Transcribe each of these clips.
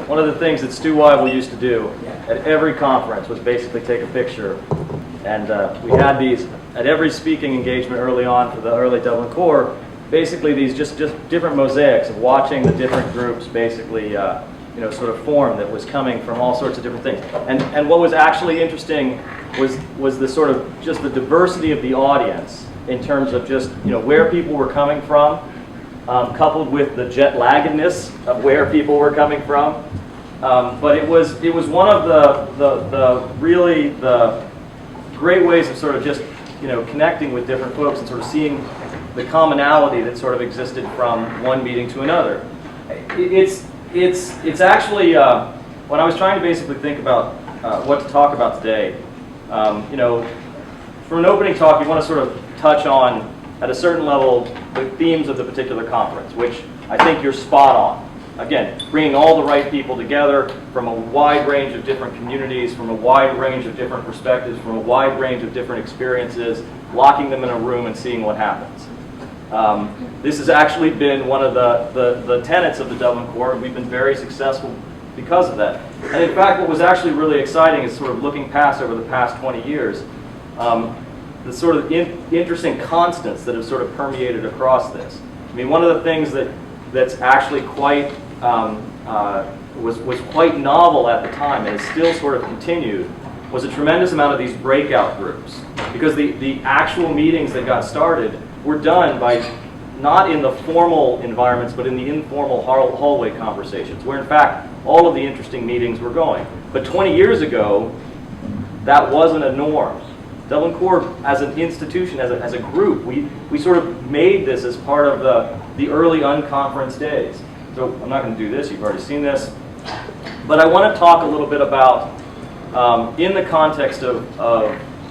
one of the things that Stu Weibel used to do at every conference was basically take a picture. And we had these at every speaking engagement early on for the early Dublin Core, basically these just different mosaics of watching the different groups basically sort of form that was coming from all sorts of different things. And what was actually interesting was the sort of just the diversity of the audience in terms of just where people were coming from, coupled with the jet laggedness of where people were coming from. But it was one of the really the great ways of sort of just connecting with different folks and sort of seeing the commonality that sort of existed from one meeting to another. It's actually when I was trying to basically think about what to talk about today, for an opening talk you want to sort of touch on at a certain level the themes of the particular conference, which I think you're spot on. Again, bringing all the right people together from a wide range of different communities, from a wide range of different perspectives, from a wide range of different experiences, locking them in a room and seeing what happens. This has actually been one of the tenets of the Dublin Core, and we've been very successful because of that. And in fact, what was actually really exciting is sort of looking past over the past 20 years, the sort of interesting constants that have sort of permeated across this. I mean, one of the things that's actually quite was quite novel at the time, and is still sort of continued, was a tremendous amount of these breakout groups, because the actual meetings that got started were done by not in the formal environments, but in the informal hallway conversations, where in fact all of the interesting meetings were going. But 20 years ago, that wasn't a norm. Dublin Core, as an institution, as a group, we sort of made this as part of the early unconference days. So I'm not going to do this, you've already seen this. But I want to talk a little bit about, in the context of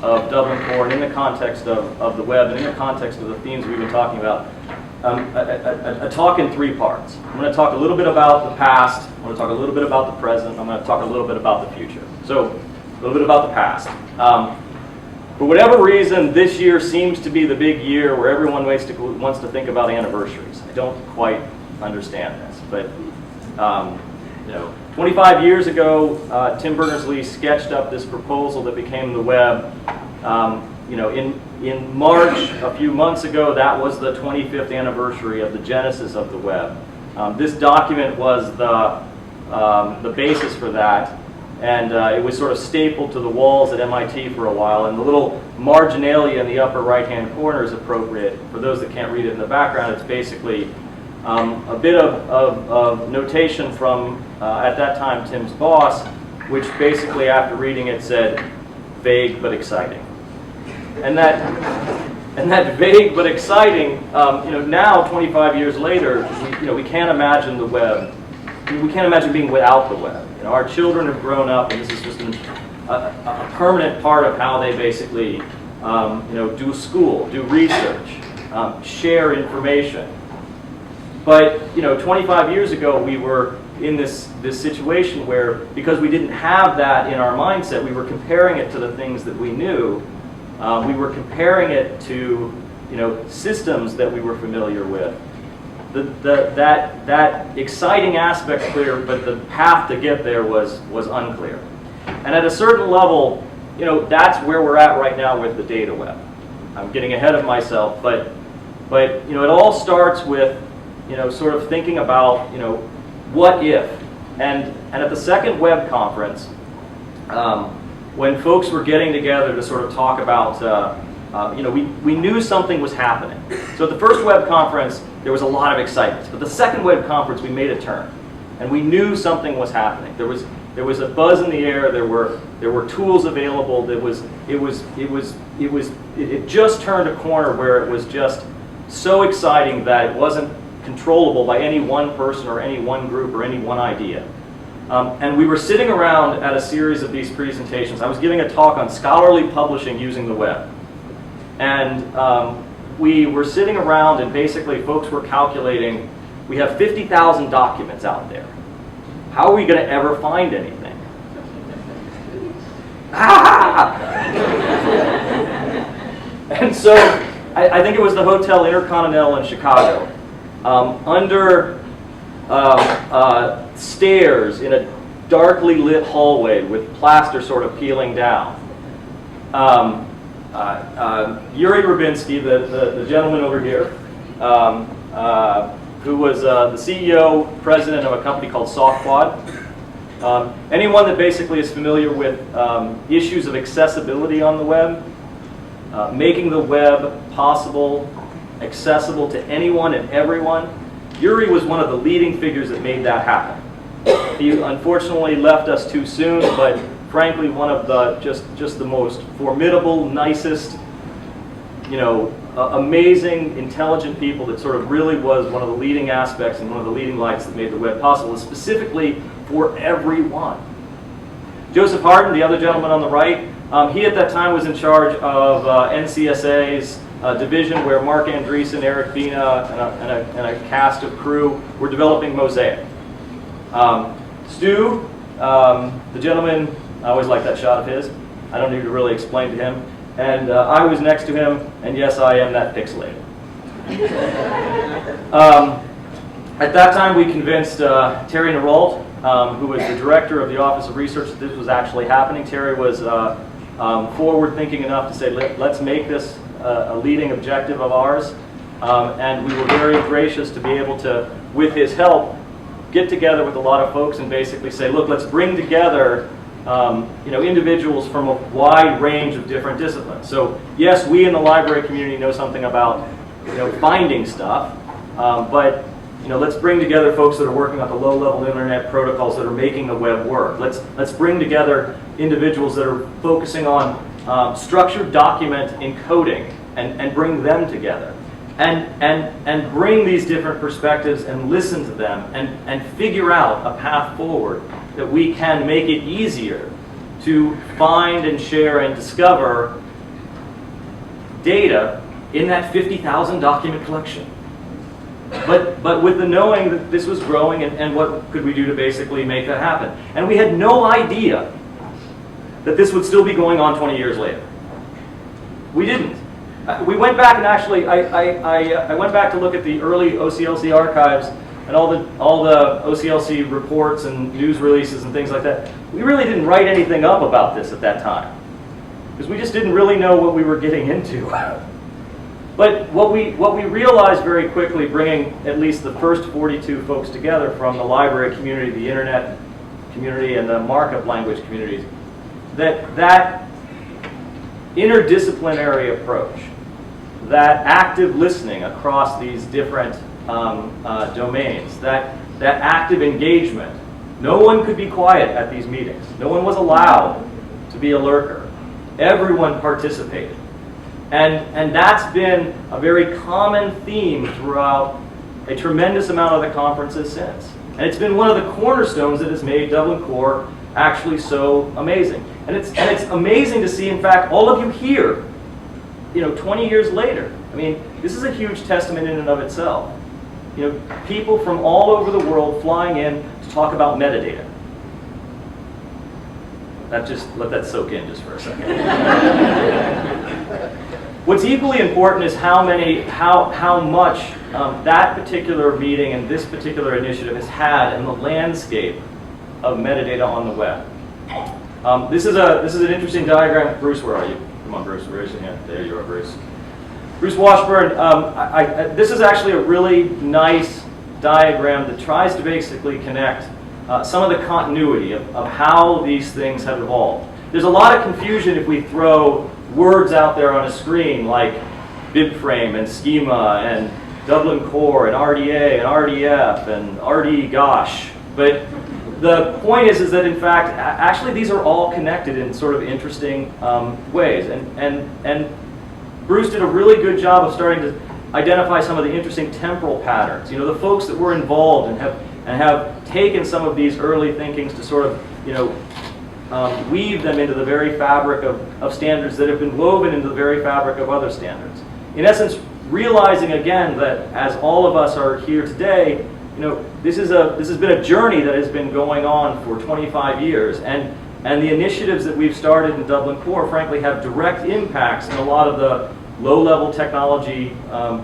Dublin Core, and in the context of the web, and in the context of the themes we've been talking about, a talk in three parts. I'm going to talk a little bit about the past, I'm going to talk a little bit about the present, I'm going to talk a little bit about the future. So, a little bit about the past. For whatever reason, this year seems to be the big year where everyone wants to think about anniversaries. I don't quite understand this, but 25 years ago, Tim Berners-Lee sketched up this proposal that became the web. In March, a few months ago, that was the 25th anniversary of the genesis of the web. This document was the basis for that. And it was sort of stapled to the walls at MIT for a while, and the little marginalia in the upper right-hand corner is appropriate. For those that can't read it in the background, it's basically a bit of notation from, at that time, Tim's boss, which basically, after reading it, said, vague but exciting. And that vague but exciting, now, 25 years later, we can't imagine the web. We can't imagine being without the web. Our children have grown up, and this is just a permanent part of how they basically, do school, do research, share information. But 25 years ago, we were in this situation where, because we didn't have that in our mindset, we were comparing it to the things that we knew. We were comparing it to systems that we were familiar with. That exciting aspect clear, but the path to get there was unclear. And at a certain level, that's where we're at right now with the data web. I'm getting ahead of myself, but it all starts with sort of thinking about what if. And at the second web conference, when folks were getting together to sort of talk about we knew something was happening. So at the first web conference, there was a lot of excitement. But the second web conference, we made a turn, and we knew something was happening. There was a buzz in the air. There were tools available. It just turned a corner where it was just so exciting that it wasn't controllable by any one person or any one group or any one idea. And we were sitting around at a series of these presentations. I was giving a talk on scholarly publishing using the web. And we were sitting around, and basically folks were calculating, we have 50,000 documents out there. How are we going to ever find anything? And so I think it was the Hotel Intercontinental in Chicago. Under stairs in a darkly lit hallway with plaster sort of peeling down. Yuri Rubinstein, the gentleman over here, who was the CEO, president of a company called SoftQuad. Anyone that basically is familiar with issues of accessibility on the web, making the web possible, accessible to anyone and everyone, Yuri was one of the leading figures that made that happen. He unfortunately left us too soon, but frankly, one of the just the most formidable, nicest, amazing, intelligent people that sort of really was one of the leading aspects and one of the leading lights that made the web possible, specifically for everyone. Joseph Hardin, the other gentleman on the right, he at that time was in charge of NCSA's division where Mark Andreessen, Eric Bina, and a cast of crew were developing Mosaic. Stu, the gentleman, I always like that shot of his. I don't need to really explain to him. And I was next to him, and yes, I am that pixelated. At that time, we convinced Terry Narold, who was the director of the Office of Research, that this was actually happening. Terry was forward-thinking enough to say, let's make this a leading objective of ours. And we were very gracious to be able to, with his help, get together with a lot of folks and basically say, look, let's bring together individuals from a wide range of different disciplines. So yes, we in the library community know something about finding stuff, but let's bring together folks that are working on the low-level internet protocols that are making the web work. Let's bring together individuals that are focusing on structured document encoding and bring them together. And bring these different perspectives and listen to them and figure out a path forward that we can make it easier to find and share and discover data in that 50,000 document collection. But with the knowing that this was growing and what could we do to basically make that happen. And we had no idea that this would still be going on 20 years later. We didn't. We went back and actually, I went back to look at the early OCLC archives and all the OCLC reports and news releases and things like that. We really didn't write anything up about this at that time because we just didn't really know what we were getting into. But what we realized very quickly, bringing at least the first 42 folks together from the library community, the internet community, and the markup language communities, that interdisciplinary approach, that active listening across these different domains, that active engagement. No one could be quiet at these meetings. No one was allowed to be a lurker. Everyone participated. And that's been a very common theme throughout a tremendous amount of the conferences since. And it's been one of the cornerstones that has made Dublin Core actually so amazing. And it's amazing to see, in fact, all of you here, 20 years later. I mean, this is a huge testament in and of itself. People from all over the world flying in to talk about metadata. Let that soak in just for a second. What's equally important is how much that particular meeting and this particular initiative has had in the landscape of metadata on the web. This is an interesting diagram. Bruce, where are you? Come on, Bruce, raise your hand. There you are, Bruce. Bruce Washburn, this is actually a really nice diagram that tries to basically connect some of the continuity of how these things have evolved. There's a lot of confusion if we throw words out there on a screen like BibFrame and schema and Dublin Core and RDA and RDF and RDGosh. But the point is that in fact, actually these are all connected in sort of interesting ways. And Bruce did a really good job of starting to identify some of the interesting temporal patterns. The folks that were involved and have taken some of these early thinkings to sort of, weave them into the very fabric of standards that have been woven into the very fabric of other standards. In essence, realizing again that as all of us are here today, this has been a journey that has been going on for 25 years, and the initiatives that we've started in Dublin Core, frankly, have direct impacts in a lot of the low-level technology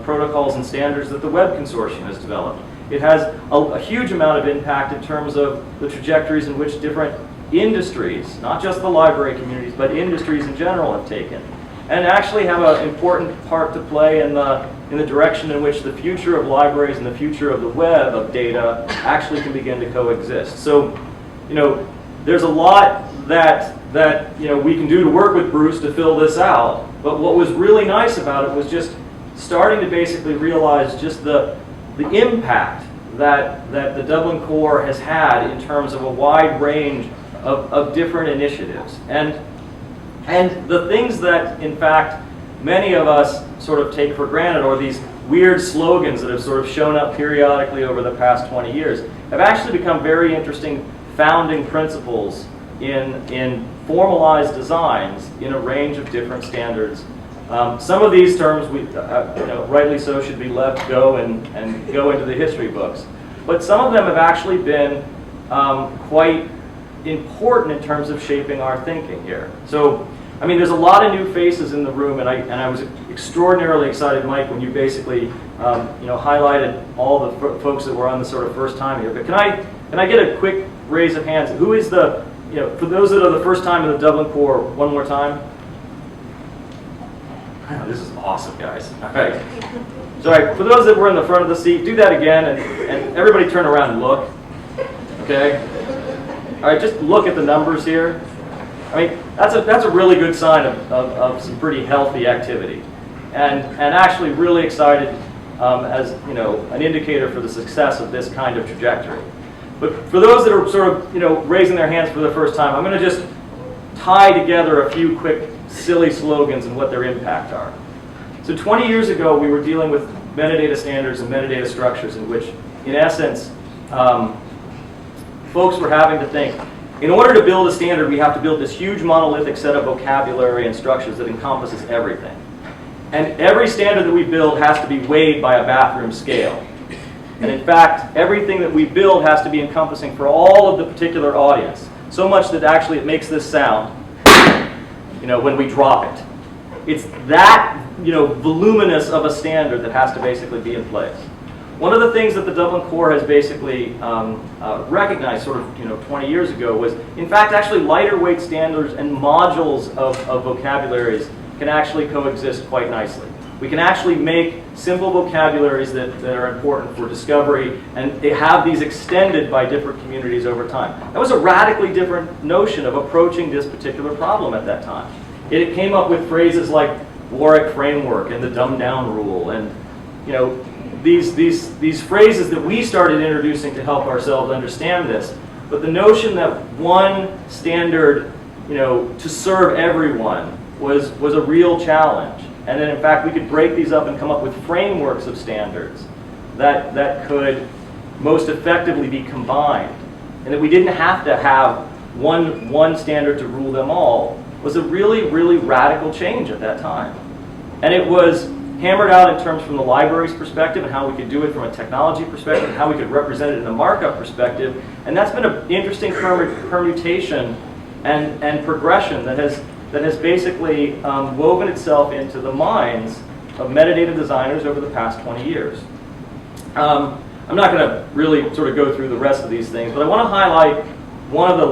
protocols and standards that the Web Consortium has developed. It has a huge amount of impact in terms of the trajectories in which different industries, not just the library communities, but industries in general have taken, and actually have an important part to play in the direction in which the future of libraries and the future of the web of data actually can begin to coexist. So, you know, there's a lot that you know, we can do to work with Bruce to fill this out, but what was really nice about it was just starting to basically realize just the impact that the Dublin Core has had in terms of a wide range of different initiatives. And the things that, in fact, many of us sort of take for granted, or these weird slogans that have sort of shown up periodically over the past 20 years, have actually become very interesting founding principles in formalized designs in a range of different standards. Some of these terms, you know, rightly so, should be left go and go into the history books. But some of them have actually been quite important in terms of shaping our thinking here. So, I mean, there's a lot of new faces in the room, and I was extraordinarily excited, Mike, when you basically you know, highlighted all the folks that were on the sort of first time here. But can I get a quick raise of hands? Who is the, you know, for those that are the first time in the Dublin Core, one more time? This is awesome, guys. All right. So, all right, for those that were in the front of the seat, do that again, and everybody turn around and look. Okay? All right, just look at the numbers here. I mean, that's a really good sign of some pretty healthy activity, and actually really excited as, you know, an indicator for the success of this kind of trajectory. But for those that are sort of, you know, raising their hands for the first time, I'm going to just tie together a few quick silly slogans and what their impact are. So 20 years ago, we were dealing with metadata standards and metadata structures in which, in essence, folks were having to think, in order to build a standard, we have to build this huge monolithic set of vocabulary and structures that encompasses everything. And every standard that we build has to be weighed by a bathroom scale. And in fact, everything that we build has to be encompassing for all of the particular audience. So much that actually it makes this sound, you know, when we drop it. It's that, you know, voluminous of a standard that has to basically be in place. One of the things that the Dublin Core has basically recognized sort of, you know, 20 years ago was, in fact, actually lighter weight standards and modules of vocabularies can actually coexist quite nicely. We can actually make simple vocabularies that are important for discovery, and they have these extended by different communities over time. That was a radically different notion of approaching this particular problem at that time. It came up with phrases like Warwick Framework and the Dumbed Down Rule, and, you know, these phrases that we started introducing to help ourselves understand this. But the notion that one standard, you know, to serve everyone was a real challenge. And then, in fact, we could break these up and come up with frameworks of standards that could most effectively be combined. And that we didn't have to have one standard to rule them all was a really, really radical change at that time. And it was hammered out in terms from the library's perspective and how we could do it from a technology perspective and how we could represent it in a markup perspective. And that's been an interesting permutation and progression that has basically woven itself into the minds of metadata designers over the past 20 years. I'm not going to really sort of go through the rest of these things, but I want to highlight one of the